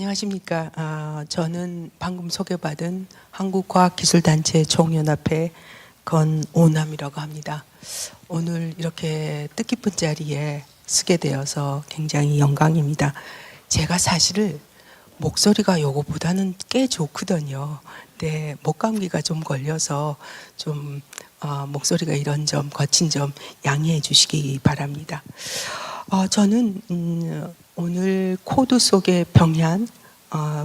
안녕하십니까. 저는 방금 소개받은 한국과학기술단체 총연합회 권오남이라고 합니다. 오늘 이렇게 뜻깊은 자리에 서게 되어서 굉장히 영광입니다. 제가 사실 목소리가 요거보다는 꽤 좋거든요. 근데 목감기가 좀 걸려서 좀 목소리가 이런 점, 거친 점 양해해 주시기 바랍니다. 저는 오늘 코드 속의 병현,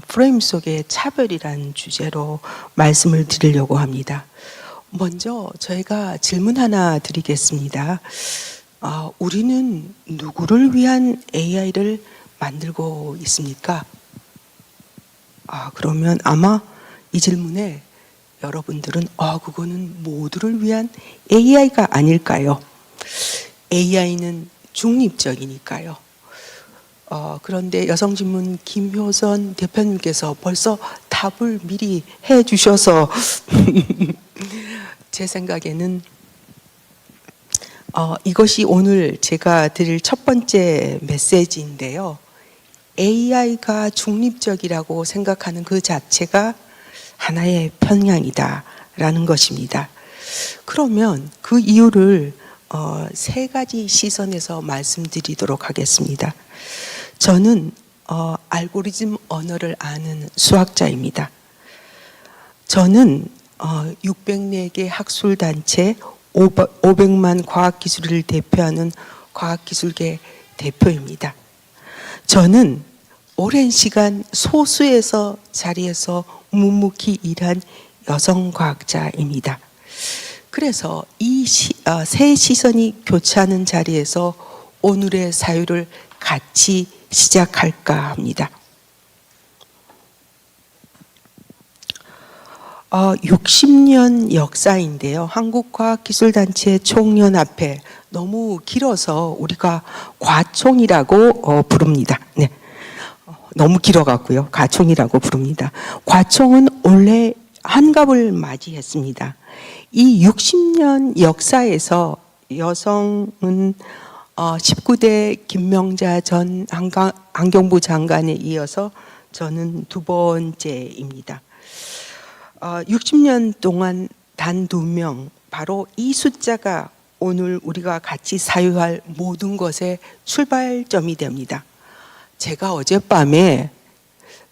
프레임 속의 차별이란 주제로 말씀을 드리려고 합니다. 먼저 저희가 질문 하나 드리겠습니다. 우리는 누구를 위한 AI를 만들고 있습니까? 그러면 아마 이 질문에 여러분들은 그거는 모두를 위한 AI가 아닐까요? AI는 중립적이니까요. 그런데 여성진문 김효선 대표님께서 벌써 답을 미리 해 주셔서 제 생각에는 이것이 오늘 제가 드릴 첫 번째 메시지인데요. AI가 중립적이라고 생각하는 그 자체가 하나의 편향이다라는 것입니다. 그러면 그 이유를 세 가지 시선에서 말씀드리도록 하겠습니다. 저는 알고리즘 언어를 아는 수학자입니다. 저는 604개 학술단체 500만 과학기술을 대표하는 과학기술계 대표입니다. 저는 오랜 시간 소수에서 자리에서 묵묵히 일한 여성과학자입니다. 그래서 이 세 시선이 교차하는 자리에서 오늘의 사유를 같이 시작할까 합니다. 60년 역사인데요. 한국과학기술단체 총연합회, 너무 길어서 우리가 과총이라고 부릅니다. 네. 너무 길어갖고요. 과총이라고 부릅니다. 과총은 원래 한갑을 맞이했습니다. 이 60년 역사에서 여성은 19대 김명자 전 환경부 장관에 이어서 저는 두 번째입니다. 60년 동안 단 2명, 바로 이 숫자가 오늘 우리가 같이 사유할 모든 것의 출발점이 됩니다. 제가 어젯밤에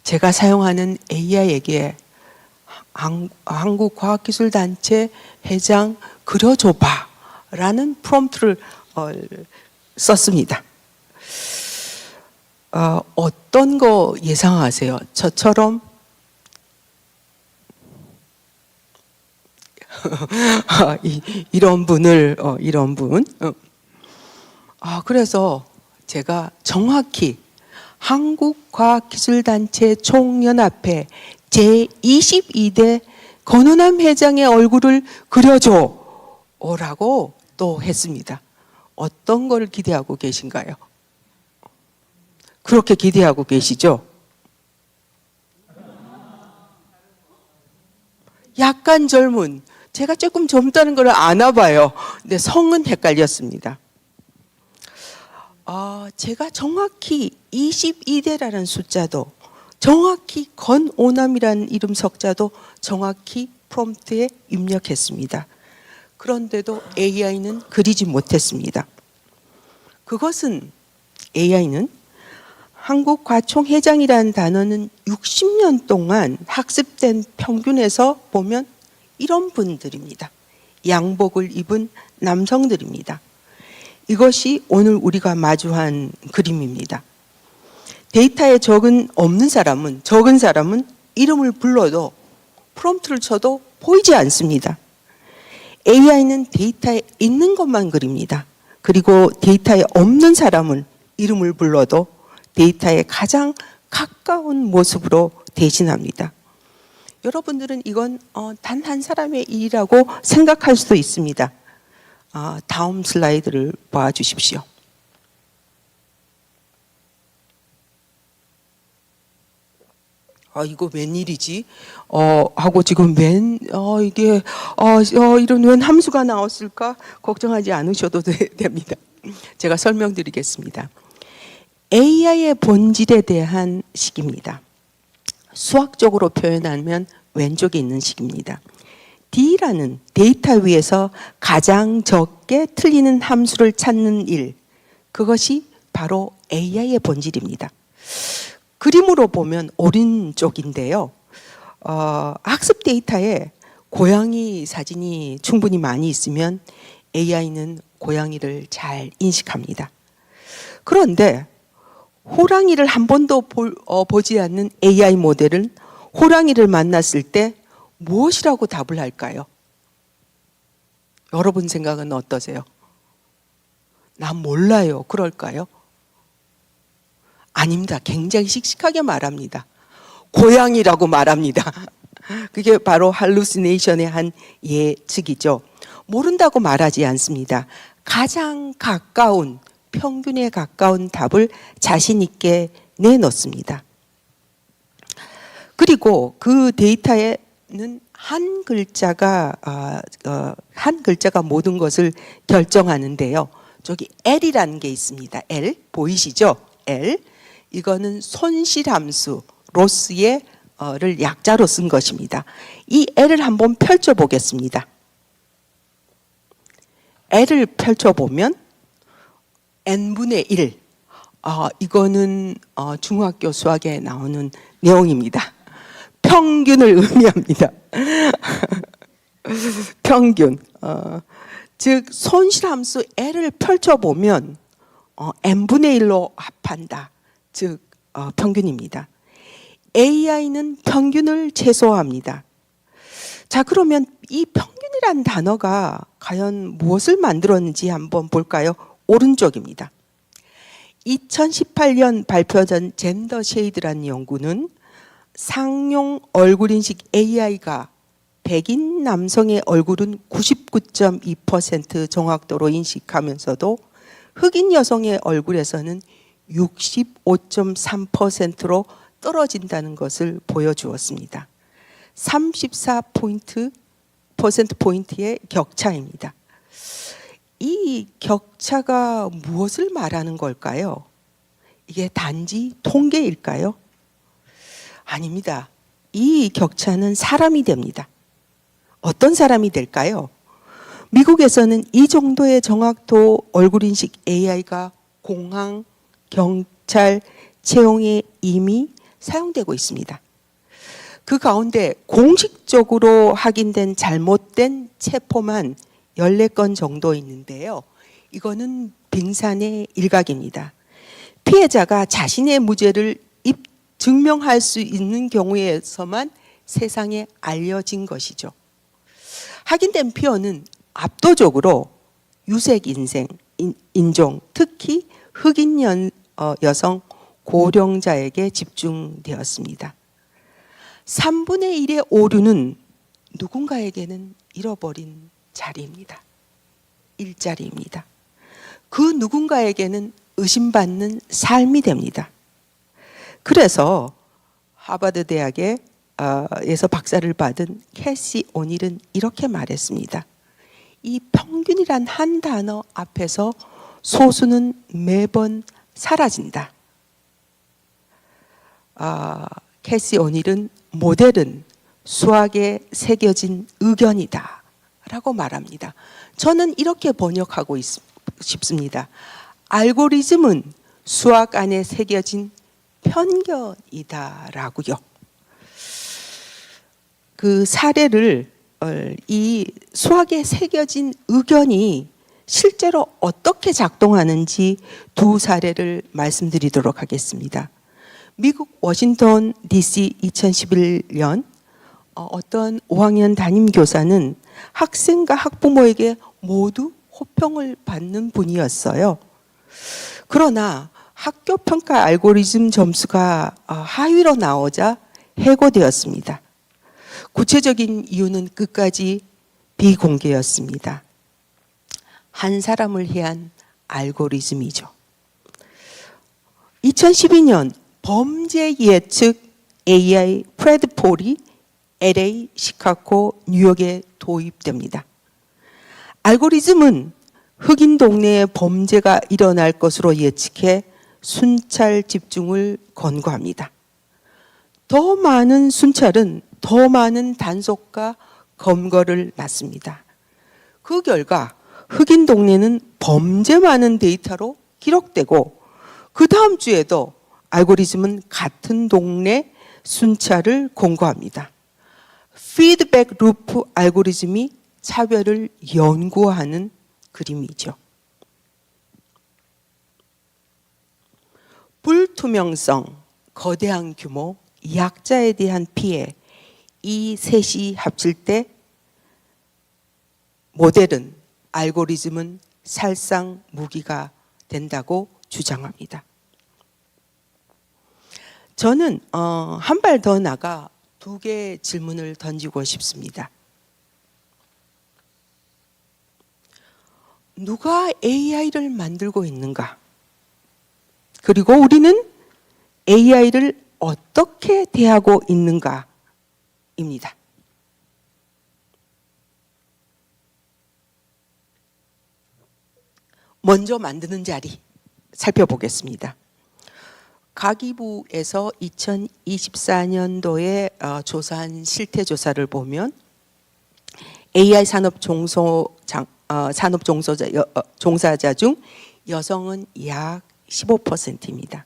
제가 사용하는 AI에게 한국과학기술단체 회장 그려줘봐 라는 프롬프트를 썼습니다. 어떤 거 예상하세요? 저처럼 이런 분을 그래서 제가 정확히 한국과학기술단체 총연합회 제22대 권오남 회장의 얼굴을 그려줘 라고 또 했습니다. 어떤 걸 기대하고 계신가요? 그렇게 기대하고 계시죠? 약간 젊은, 제가 조금 젊다는 걸 아나 봐요. 근데 성은 헷갈렸습니다. 제가 정확히 22대라는 숫자도, 정확히 권오남이라는 이름 석자도 정확히 프롬프트에 입력했습니다. 그런데도 AI는 그리지 못했습니다. 그것은 AI는 한국과총회장이라는 단어는 60년 동안 학습된 평균에서 보면 이런 분들입니다. 양복을 입은 남성들입니다. 이것이 오늘 우리가 마주한 그림입니다. 데이터에 적은 사람은 이름을 불러도 프롬프트를 쳐도 보이지 않습니다. AI는 데이터에 있는 것만 그립니다. 그리고 데이터에 없는 사람은 이름을 불러도 데이터에 가장 가까운 모습으로 대신합니다. 여러분들은 이건 단 한 사람의 일이라고 생각할 수도 있습니다. 다음 슬라이드를 봐주십시오. 이거 웬일이지? 하고 지금 이게 이런 웬 함수가 나왔을까? 걱정하지 않으셔도 됩니다. 제가 설명드리겠습니다. AI의 본질에 대한 식입니다. 수학적으로 표현하면 왼쪽에 있는 식입니다. D라는 데이터 위에서 가장 적게 틀리는 함수를 찾는 일, 그것이 바로 AI의 본질입니다. 그림으로 보면 오른쪽인데요. 학습 데이터에 고양이 사진이 충분히 많이 있으면 AI는 고양이를 잘 인식합니다. 그런데 호랑이를 한 번도 보지 않는 AI 모델은 호랑이를 만났을 때 무엇이라고 답을 할까요? 여러분 생각은 어떠세요? 난 몰라요. 그럴까요? 아닙니다. 굉장히 씩씩하게 말합니다. 고양이라고 말합니다. 그게 바로 할루시네이션의 한 예측이죠. 모른다고 말하지 않습니다. 가장 가까운, 평균에 가까운 답을 자신 있게 내놓습니다. 그리고 그 데이터에는 한 글자가 모든 것을 결정하는데요. 저기 L이라는 게 있습니다. L 보이시죠? L. 이거는 손실함수, 로스를 약자로 쓴 것입니다. 이 L을 한번 펼쳐보겠습니다. L을 펼쳐보면 n분의 1. 이거는 중학교 수학에 나오는 내용입니다. 평균을 의미합니다. 평균. 즉 손실함수 L을 펼쳐보면 n분의 1로 합한다. 즉 평균입니다. AI는 평균을 최소화합니다. 자, 그러면 이 평균이란 단어가 과연 무엇을 만들었는지 한번 볼까요? 오른쪽입니다. 2018년 발표된 젠더 쉐이드라는 연구는 상용 얼굴 인식 AI가 백인 남성의 얼굴은 99.2% 정확도로 인식하면서도 흑인 여성의 얼굴에서는 65.3%로 떨어진다는 것을 보여주었습니다. 34%포인트의 격차입니다. 이 격차가 무엇을 말하는 걸까요? 이게 단지 통계일까요? 아닙니다. 이 격차는 사람이 됩니다. 어떤 사람이 될까요? 미국에서는 이 정도의 정확도 얼굴인식 AI가 공항, 경찰, 채용에 이미 사용되고 있습니다. 그 가운데 공식적으로 확인된 잘못된 체포만 14건 정도 있는데요. 이거는 빙산의 일각입니다. 피해자가 자신의 무죄를 증명할 수 있는 경우에서만 세상에 알려진 것이죠. 확인된 피해는 압도적으로 유색 인종, 특히 흑인 여성 고령자에게 집중되었습니다. 3분의 1의 오류는 누군가에게는 잃어버린 자리입니다. 일자리입니다. 그 누군가에게는 의심받는 삶이 됩니다. 그래서 하버드 대학에서 박사를 받은 캐시 오닐은 이렇게 말했습니다. 이 평균이란 한 단어 앞에서 소수는 매번 사라진다. 캐시 오닐은 모델은 수학에 새겨진 의견이다 라고 말합니다. 저는 이렇게 번역하고 싶습니다. 알고리즘은 수학 안에 새겨진 편견이다 라고요. 그 사례를 이 수학에 새겨진 의견이 실제로 어떻게 작동하는지 두 사례를 말씀드리도록 하겠습니다. 미국 워싱턴 DC 2011년 어떤 5학년 담임교사는 학생과 학부모에게 모두 호평을 받는 분이었어요. 그러나 학교 평가 알고리즘 점수가 하위로 나오자 해고되었습니다. 구체적인 이유는 끝까지 비공개였습니다. 한 사람을 위한 알고리즘이죠. 2012년 범죄 예측 AI 프레드폴이 LA, 시카고, 뉴욕에 도입됩니다. 알고리즘은 흑인 동네에 범죄가 일어날 것으로 예측해 순찰 집중을 권고합니다. 더 많은 순찰은 더 많은 단속과 검거를 낳습니다. 그 결과 흑인 동네는 범죄 많은 데이터로 기록되고 그 다음 주에도 알고리즘은 같은 동네 순찰을 공고합니다. 피드백 루프 알고리즘이 차별을 연구하는 그림이죠. 불투명성, 거대한 규모, 약자에 대한 피해, 이 셋이 합칠 때 모델은, 알고리즘은 살상 무기가 된다고 주장합니다. 저는 한 발 더 나가 두 개의 질문을 던지고 싶습니다. 누가 AI를 만들고 있는가? 그리고 우리는 AI를 어떻게 대하고 있는가입니다. 먼저 만드는 자리 살펴보겠습니다. 가기부에서 2024년도에 조사한 실태조사를 보면 AI 산업 종사자 중 여성은 약 15%입니다.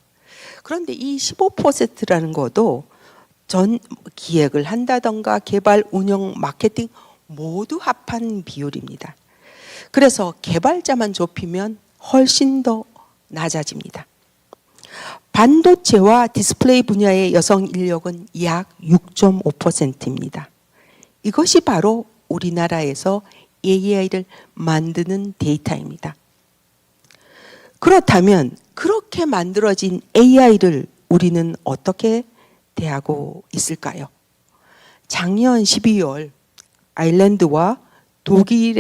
그런데 이 15%라는 것도 전 기획을 한다던가 개발, 운영, 마케팅 모두 합한 비율입니다. 그래서 개발자만 좁히면 훨씬 더 낮아집니다. 반도체와 디스플레이 분야의 여성 인력은 약 6.5%입니다. 이것이 바로 우리나라에서 AI를 만드는 데이터입니다. 그렇다면 그렇게 만들어진 AI를 우리는 어떻게 대하고 있을까요? 작년 12월 아일랜드와 독일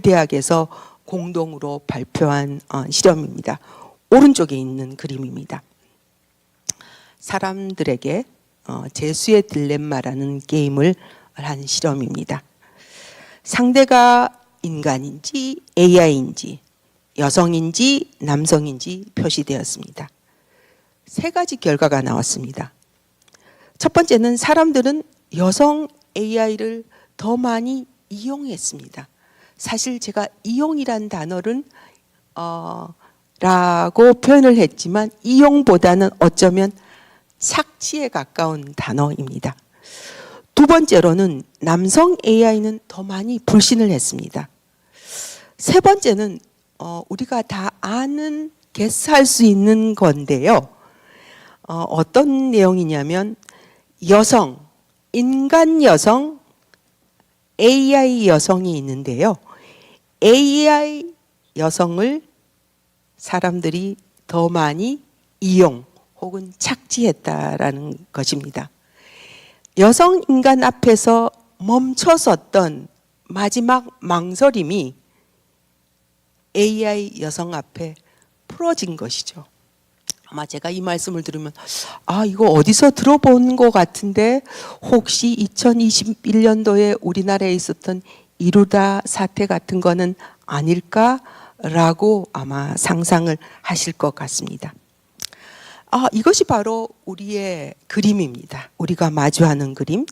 대학에서 공동으로 발표한 실험입니다. 오른쪽에 있는 그림입니다. 사람들에게 재수의 딜레마라는 게임을 한 실험입니다. 상대가 인간인지 AI인지 여성인지 남성인지 표시되었습니다. 세 가지 결과가 나왔습니다. 첫 번째는 사람들은 여성 AI를 더 많이 이용했습니다. 사실 제가 이용이란 단어를 라고 표현을 했지만 이용보다는 어쩌면 착취에 가까운 단어입니다. 두 번째로는 남성 AI는 더 많이 불신을 했습니다. 세 번째는 우리가 다 아는 개스할 수 있는 건데요. 어떤 내용이냐면 여성, 인간 여성, AI 여성이 있는데요. AI 여성을 사람들이 더 많이 이용 혹은 착취했다라는 것입니다. 여성 인간 앞에서 멈춰섰던 마지막 망설임이 AI 여성 앞에 풀어진 것이죠. 아마 제가 이 말씀을 들으면 이거 어디서 들어본 것 같은데 혹시 2021년도에 우리나라에 있었던 이루다 사태 같은 거는 아닐까라고 아마 상상을 하실 것 같습니다. 이것이 바로 우리의 그림입니다. 우리가 마주하는 그림.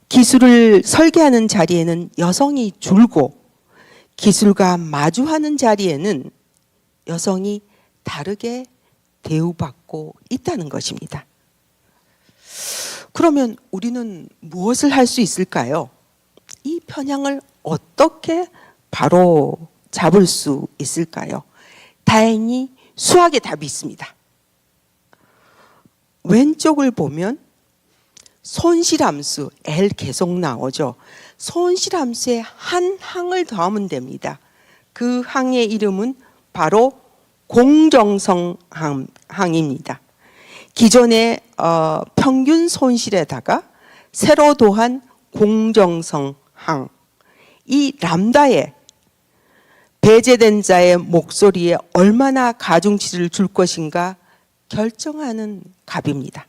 기술을 설계하는 자리에는 여성이 줄고 기술과 마주하는 자리에는 여성이 다르게 대우받고 있다는 것입니다. 그러면 우리는 무엇을 할 수 있을까요? 이 편향을 어떻게 바로 잡을 수 있을까요? 다행히 수학의 답이 있습니다. 왼쪽을 보면 손실함수 L 계속 나오죠. 손실함수에 한 항을 더하면 됩니다. 그 항의 이름은 바로 공정성 항입니다. 기존의 평균 손실에다가 새로 더한 공정성 항. 이 람다에 배제된 자의 목소리에 얼마나 가중치를 줄 것인가 결정하는 값입니다.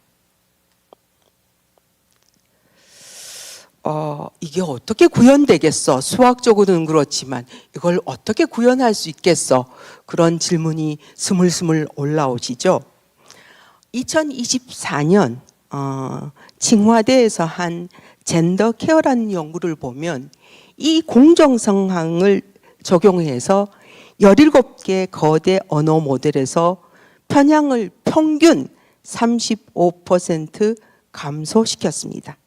이게 어떻게 구현되겠어? 수학적으로는 그렇지만 이걸 어떻게 구현할 수 있겠어? 그런 질문이 스물스물 올라오시죠. 2024년 칭화대에서 한 젠더 케어라는 연구를 보면 이 공정성항을 적용해서 17개 거대 언어 모델에서 편향을 평균 35% 감소시켰습니다.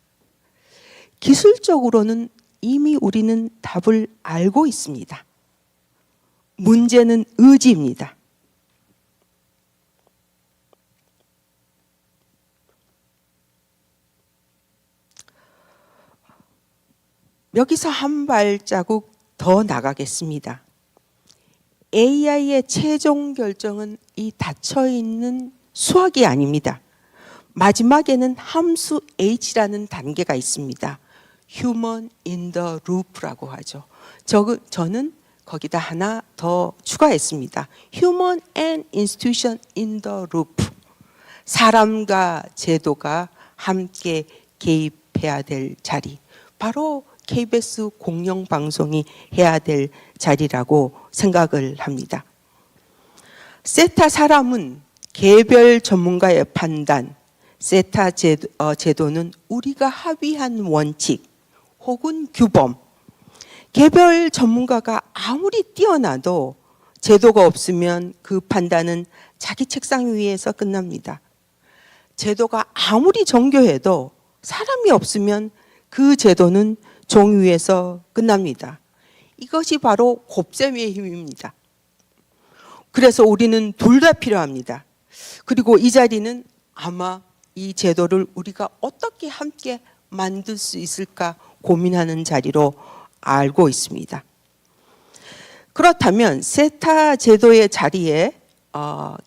기술적으로는 이미 우리는 답을 알고 있습니다. 문제는 의지입니다. 여기서 한 발자국 더 나가겠습니다. AI의 최종 결정은 이 닫혀있는 수학이 아닙니다. 마지막에는 함수 H라는 단계가 있습니다. Human in the loop라고 하죠. 저는 거기다 하나 더 추가했습니다. Human and institution in the loop. 사람과 제도가 함께 개입해야 될 자리. 바로 KBS 공영방송이 해야 될 자리라고 생각을 합니다. 세타 사람은 개별 전문가의 판단, 세타 제도는 우리가 합의한 원칙 혹은 규범, 개별 전문가가 아무리 뛰어나도 제도가 없으면 그 판단은 자기 책상 위에서 끝납니다. 제도가 아무리 정교해도 사람이 없으면 그 제도는 종이 위에서 끝납니다. 이것이 바로 곱셈의 힘입니다. 그래서 우리는 둘 다 필요합니다. 그리고 이 자리는 아마 이 제도를 우리가 어떻게 함께 만들 수 있을까 고민하는 자리로 알고 있습니다. 그렇다면 세타 제도의 자리에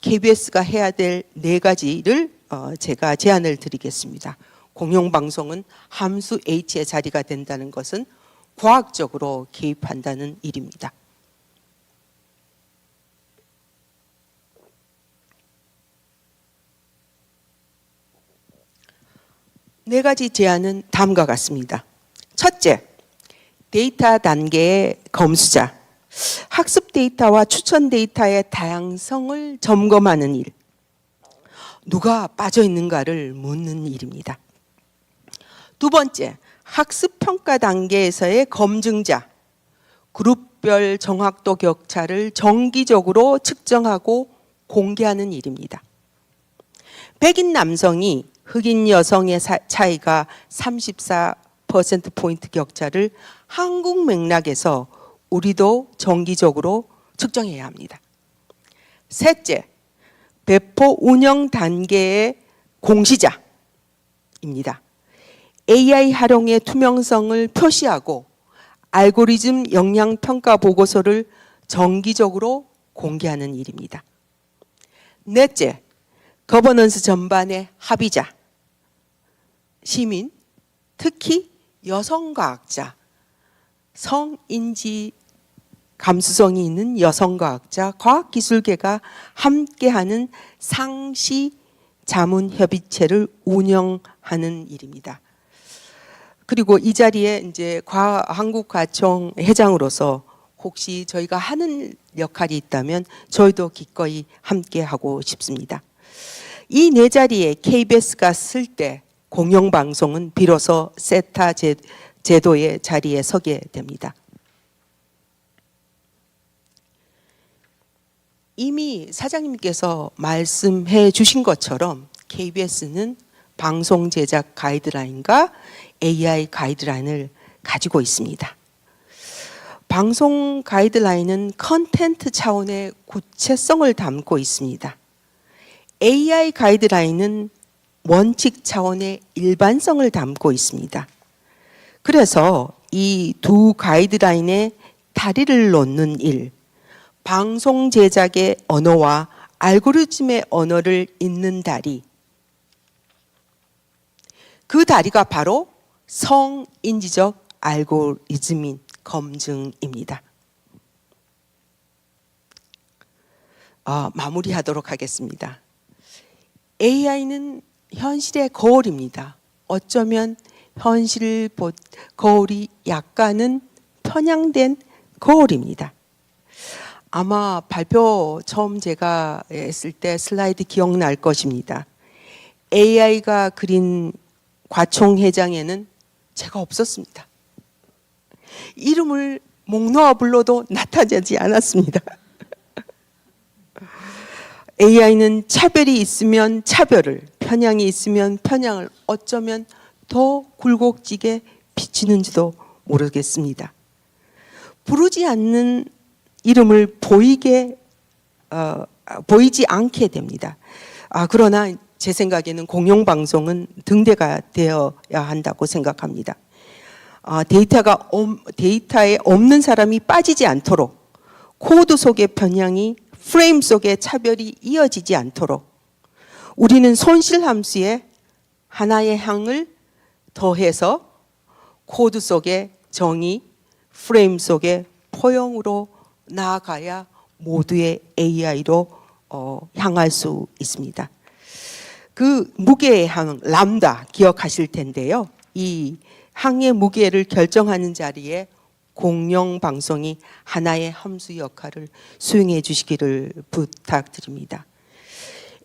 KBS가 해야 될 4가지를 제가 제안을 드리겠습니다. 공영방송은 함수 H의 자리가 된다는 것은 과학적으로 개입한다는 일입니다. 네 가지 제안은 다음과 같습니다. 첫째, 데이터 단계의 검수자. 학습 데이터와 추천 데이터의 다양성을 점검하는 일. 누가 빠져 있는가를 묻는 일입니다. 두 번째, 학습 평가 단계에서의 검증자. 그룹별 정확도 격차를 정기적으로 측정하고 공개하는 일입니다. 백인 남성이 흑인 여성의 차이가 34%포인트 격차를 한국 맥락에서 우리도 정기적으로 측정해야 합니다. 셋째, 배포 운영 단계의 공시자입니다. AI 활용의 투명성을 표시하고 알고리즘 영향 평가 보고서를 정기적으로 공개하는 일입니다. 넷째, 거버넌스 전반의 합의자, 시민, 특히 여성과학자, 성인지 감수성이 있는 여성과학자, 과학기술계가 함께하는 상시 자문협의체를 운영하는 일입니다. 그리고 이 자리에 이제 한국과청 회장으로서 혹시 저희가 하는 역할이 있다면 저희도 기꺼이 함께하고 싶습니다. 이 4자리에 KBS가 쓸 때 공영방송은 비로소 세타 제도의 자리에 서게 됩니다. 이미 사장님께서 말씀해 주신 것처럼 KBS는 방송 제작 가이드라인과 AI 가이드라인을 가지고 있습니다. 방송 가이드라인은 컨텐트 차원의 구체성을 담고 있습니다. AI 가이드라인은 원칙 차원의 일반성을 담고 있습니다. 그래서 이 두 가이드라인에 다리를 놓는 일, 방송 제작의 언어와 알고리즘의 언어를 잇는 다리, 그 다리가 바로 성인지적 알고리즘인 검증입니다. 마무리하도록 하겠습니다. AI는 현실의 거울입니다. 어쩌면 현실 거울이 약간은 편향된 거울입니다. 아마 발표 처음 제가 했을 때 슬라이드 기억날 것입니다. AI가 그린 과총회장에는 제가 없었습니다. 이름을 목 놓아 불러도 나타나지 않았습니다. AI는 차별이 있으면 차별을, 편향이 있으면 편향을 어쩌면 더 굴곡지게 비치는지도 모르겠습니다. 부르지 않는 이름을 보이지 않게 됩니다. 그러나 제 생각에는 공영방송은 등대가 되어야 한다고 생각합니다. 데이터에 없는 사람이 빠지지 않도록, 코드 속의 편향이 프레임 속의 차별이 이어지지 않도록 우리는 손실 함수에 하나의 항을 더해서 코드 속의 정의, 프레임 속의 포용으로 나아가야 모두의 AI로 향할 수 있습니다. 그 무게의 항 람다 기억하실 텐데요. 이 항의 무게를 결정하는 자리에 공영방송이 하나의 함수 역할을 수행해 주시기를 부탁드립니다.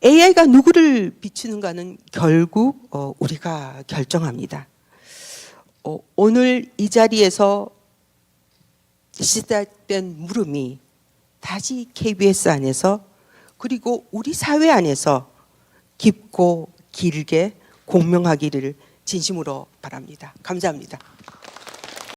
AI가 누구를 비추는가는 결국 우리가 결정합니다. 오늘 이 자리에서 시작된 물음이 다시 KBS 안에서 그리고 우리 사회 안에서 깊고 길게 공명하기를 진심으로 바랍니다. 감사합니다.